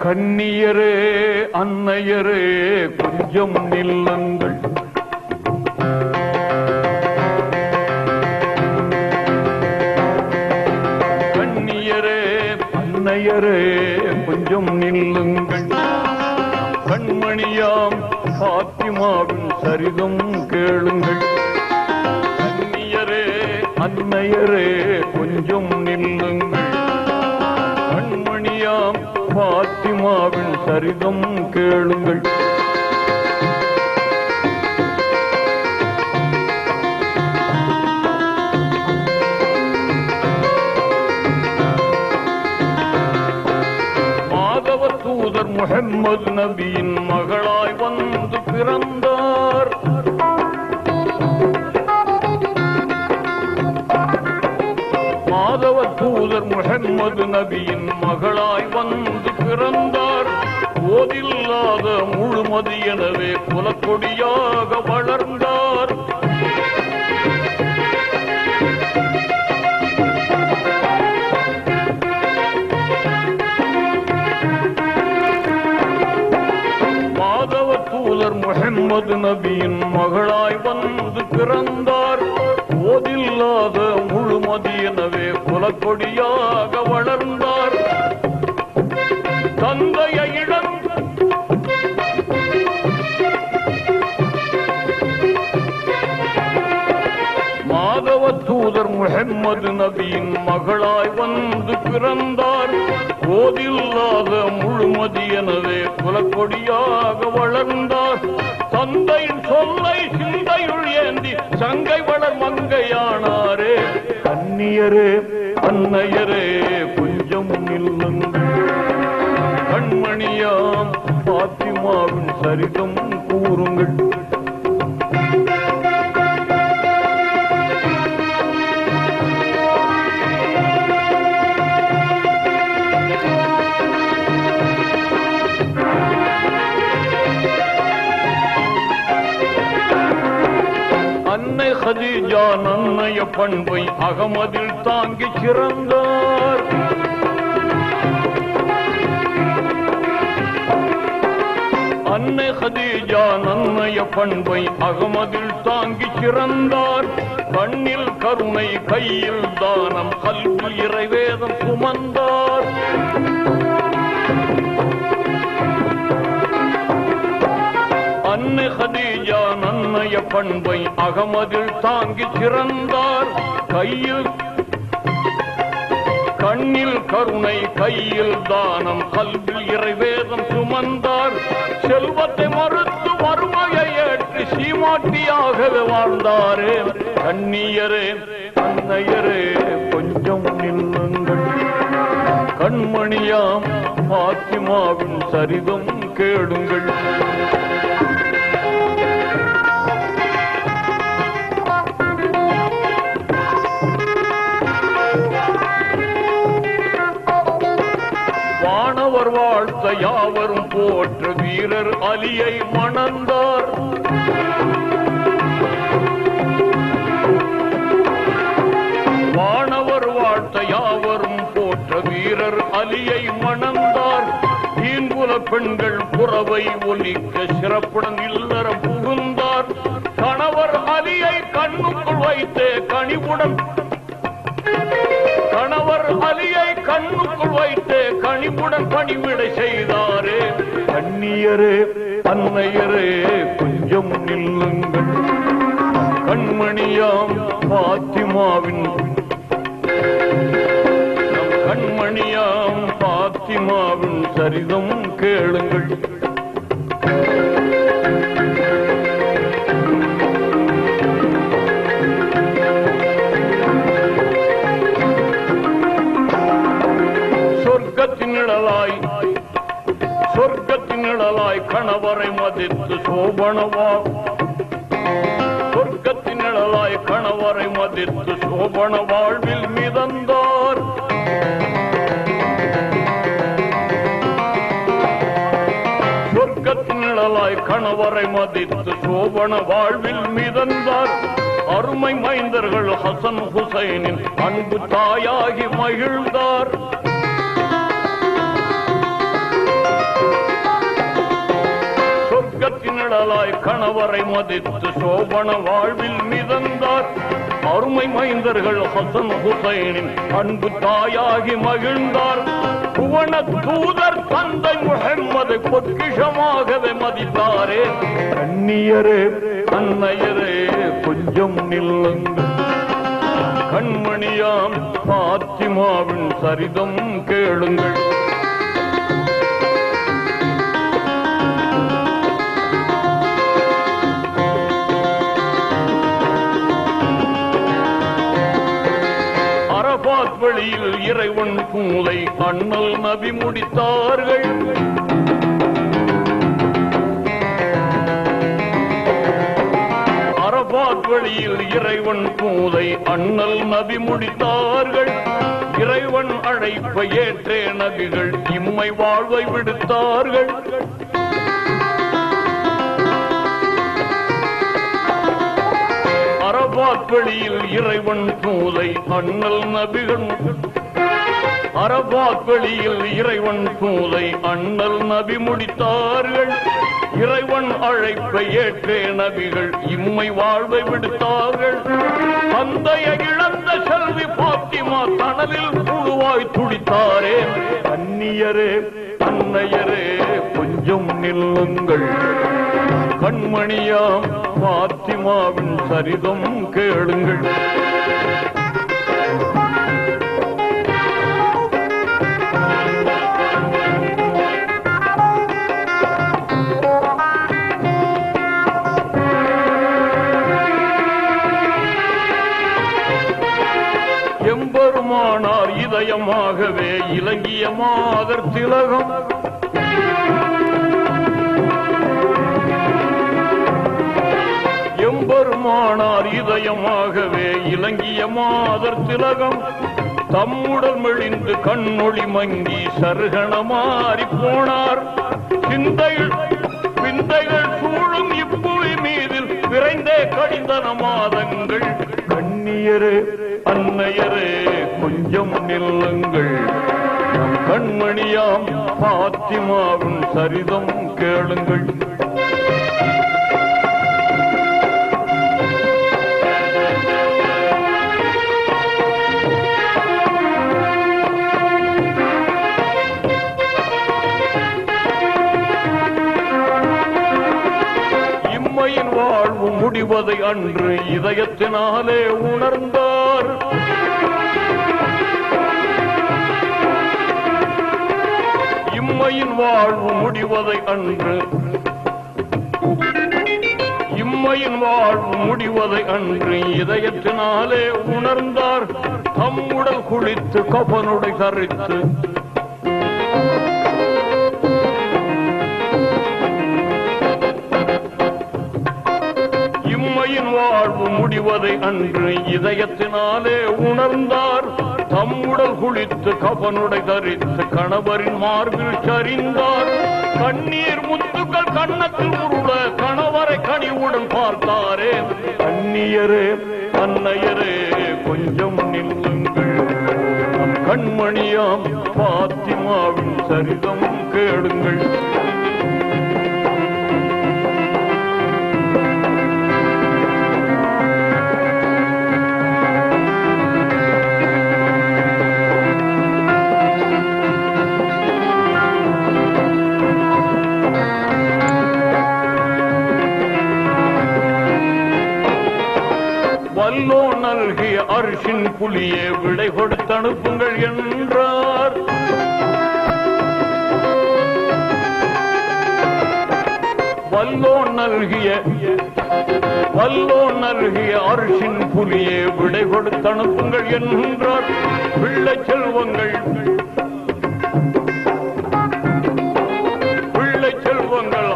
கண்ணியரே அன்னையரே கொஞ்சம் நில்லுங்கள். கண்ணியரே அன்னையரே கொஞ்சம் நில்லுங்கள். கண்மணியாம் பாத்திமாவின் சரிதம் கேளுங்கள். கண்ணியரே அன்னையரே கொஞ்சம் நில்லுங்கள். கண்மணியாம் பாத்திமாவின் சரிதம் கேளுங்கள். மாதவ தூதர் முஹம்மது நபியின் மகளாய் வந்து பிறந்தார். மாதவ தூதர் முஹம்மது நபியின் மகளாய் வந்து பிறந்தார். போதில்லாத முழுமதி எனவே குலக்கொடியாக வளர்ந்தார். மாதவ தூதர் முஹம்மது நபியின் மகளாய் வந்து பிறந்தார். போதில்லாத முழுமதி எனவே குலக்கொடியாக வளர்ந்தார். தந்தையை இழந்து மாதவ தூதர் முஹம்மது நபியின் மகளாய் வந்து பிறந்தார். போதில்லாத முழுமதி எனவே குலக்கொடியாக வளர்ந்தார். தந்தையின் சொல்லை சிந்தையுள் ஏந்தி சங்கை வளர் மங்கையானாரே. கண்ணியரே அன்னையரே கொஞ்சம் நில்லுங்கள். கண்மணியாம் பாத்திமாவின் சரிதம் கூறுங்கள். அன்னை ஹதீஜா நன்னைய பண்பை அகமதில் தாங்கி சிறந்தார். அன்னை ஹதீஜா நன்னைய பண்பை அகமதில் தாங்கி சிறந்தார். கண்ணில் கருணை கையில் தானம் கல்வியில் இறைவேதம் சுமந்தார். அன்னை ஹதீஜா நன்னைய பண்பை அகமதில் தாங்கி சிறந்தார். கண்ணில் கருணை கையில் தானம் கல்வியில் இறைவேதம் சுமந்தார். செல்வத்தை மறுத்து வறுமையை ஏற்று சீமாட்டியாகவே வாழ்ந்தாரே. கண்ணியரே அன்னையரே கொஞ்சம் நில்லுங்கள். கண்மணியாம் பாத்திமாவின் சரிதம் கேளுங்கள். வானவர் வாழ்த்த யாவரும் போற்ற வீரர் அலியை மணந்தார். வானவர் வாழ்த்த யாவரும் போற்ற வீரர் அலியை மணந்தார். தீன்புல பெண்கள் புறவை ஒலிக்க சிறப்புடன் இல்லறம் புகுந்தார். கணவர் அலியை கண்ணுக்குள் வைத்தே கனிவுடன் கணவர் அலியை கண்ணுக்குள் வைத்து கனிவுடன் பணிவிடை செய்தாரே. கண்ணியரே அன்னையரே கொஞ்சம் நில்லுங்கள். கண்மணியாம் பாத்திமாவின் கண்மணியாம் பாத்திமாவின் சரிதம் கேளுங்கள். சொர்க்கத்தின் நிழலாய் கணவரை மதித்து சொர்க்கத்தின் நிழலாய் கணவரை மதித்து சோபன வாழ்வில் மிதந்தார். சொர்க்கத்தின் நிழலாய் கணவரை மதித்து சோபன வாழ்வில் மிதந்தார். அருமை மைந்தர்கள் ஹசன் ஹுசைனின் அன்பு தாயாகி மகிழ்ந்தார். காலாய் கணவரை மதித்து சோபன வாழ்வில் மிதந்தார். அருமை மைந்தர்கள் ஹசன் ஹுசைனின் அன்பு தாயாகி மகிழ்ந்தார். புவன தூதர் தந்தை முஹம்மதை பொக்கிஷமாகவே மதித்தாரே. கண்ணியரே அன்னையரே கொஞ்சம் நில்லுங்கள், கண்மணியாம் பாத்திமாவின் சரிதம் கேளுங்கள். அரபாத் வழியில் இறைவன் பூலை அண்ணல் நபி முடித்தார்கள். அரபாத் வழியில் இறைவன் பூலை அண்ணல் நபி முடித்தார்கள். இறைவன் அழைப்பை ஏற்றே நபிகள் இம்மை வாழ்வை விடுத்தார்கள். அரபாத் வழியில் இறைவன் பூலை அண்ணல் நபிகள் அரபாத் வழியில் இறைவன் பூலை அண்ணல் நபி முடித்தார்கள். இறைவன் அழைப்பை ஏற்றே நபிகள் இம்மை வாழ்வை விடுத்தார்கள். தந்தையை இழந்த செல்வி பாத்திமா தணலில் புழுவாய் துடித்தாரே. கண்ணியரே அன்னையரே கொஞ்சம் நில்லுங்கள், கண்மணியாம் பாத்திமாவின் சரிதம் கேளுங்கள். எம்பெருமானார் இதயமாகவே இலங்கிய மாதர் திலகம். எம்பெருமானார் இதயமாகவே இலங்கிய மாதர் திலகம். தம்முடல் மெழிந்து கண்ணொளி மங்கி சருகணமாறி போனார். விந்தைகள் சூழும் இப்புவி மீதில் விரைந்தே கடிந்தன மாதங்கள். கண்ணியரே அன்னையரே கொஞ்சம் நில்லுங்கள், நம் கண்மணியாம் பாத்திமாவின் சரிதம் கேளுங்கள். இம்மையின் வாழ்வு முடிவதை அன்று இதயத்தினாலே உணர்ந்தார். இம்மையின் வாழ்வு முடிவதை அன்று இம்மையின் வாழ்வு முடிவதை அன்று இதயத்தினாலே உணர்ந்தார். தம்முடல் குளித்து கபனுடை தரித்து இம்மையின் வாழ்வு முடிவதை அன்று இதயத்தினாலே உணர்ந்தார். தம்முடல் குளித்து கபனுடை தரித்து கணவரின் மார்பில் சரிந்தார். கண்ணீர் முத்துக்கள் கண்ணத்தில் உருள கணவரை கனிவுடன் பார்த்தாரே. கண்ணியரே அன்னையரே கொஞ்சம் நில்லுங்கள், நம் கண்மணியாம் பாத்திமாவின் சரிதம் கேளுங்கள். வல்லோ நல்கிய அரிசின் புலியே விடை கொடுத்து அனுப்புங்கள் என்றார். வல்லோ நல்கிய அரிசின் புலியே விடை கொடுத்து அனுப்புங்கள் என்றார். பிள்ளை செல்வங்கள்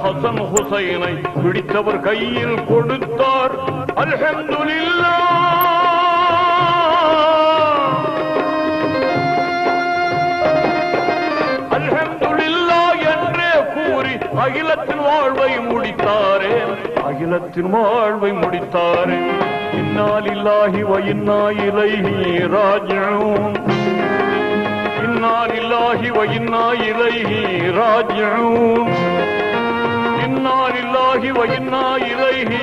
ஹசன் ஹுசைனை பிடித்தவர் கையில் கொடுத்தார். அல்ஹம்துலில்லாஹ் அல்ஹம்துலில்லாஹ் என்றே கூறி அகிலத்தின் வாழ்வை முடித்தாரே. அகிலத்தின் வாழ்வை முடித்தாரே. இன்னா லில்லாஹி வ இன்னா இலைஹி ராஜிஊன். இன்னா லில்லாஹி வ இன்னா இலைஹி ராஜிஊன். இன்னா லில்லாஹி வ இன்னா இலைஹி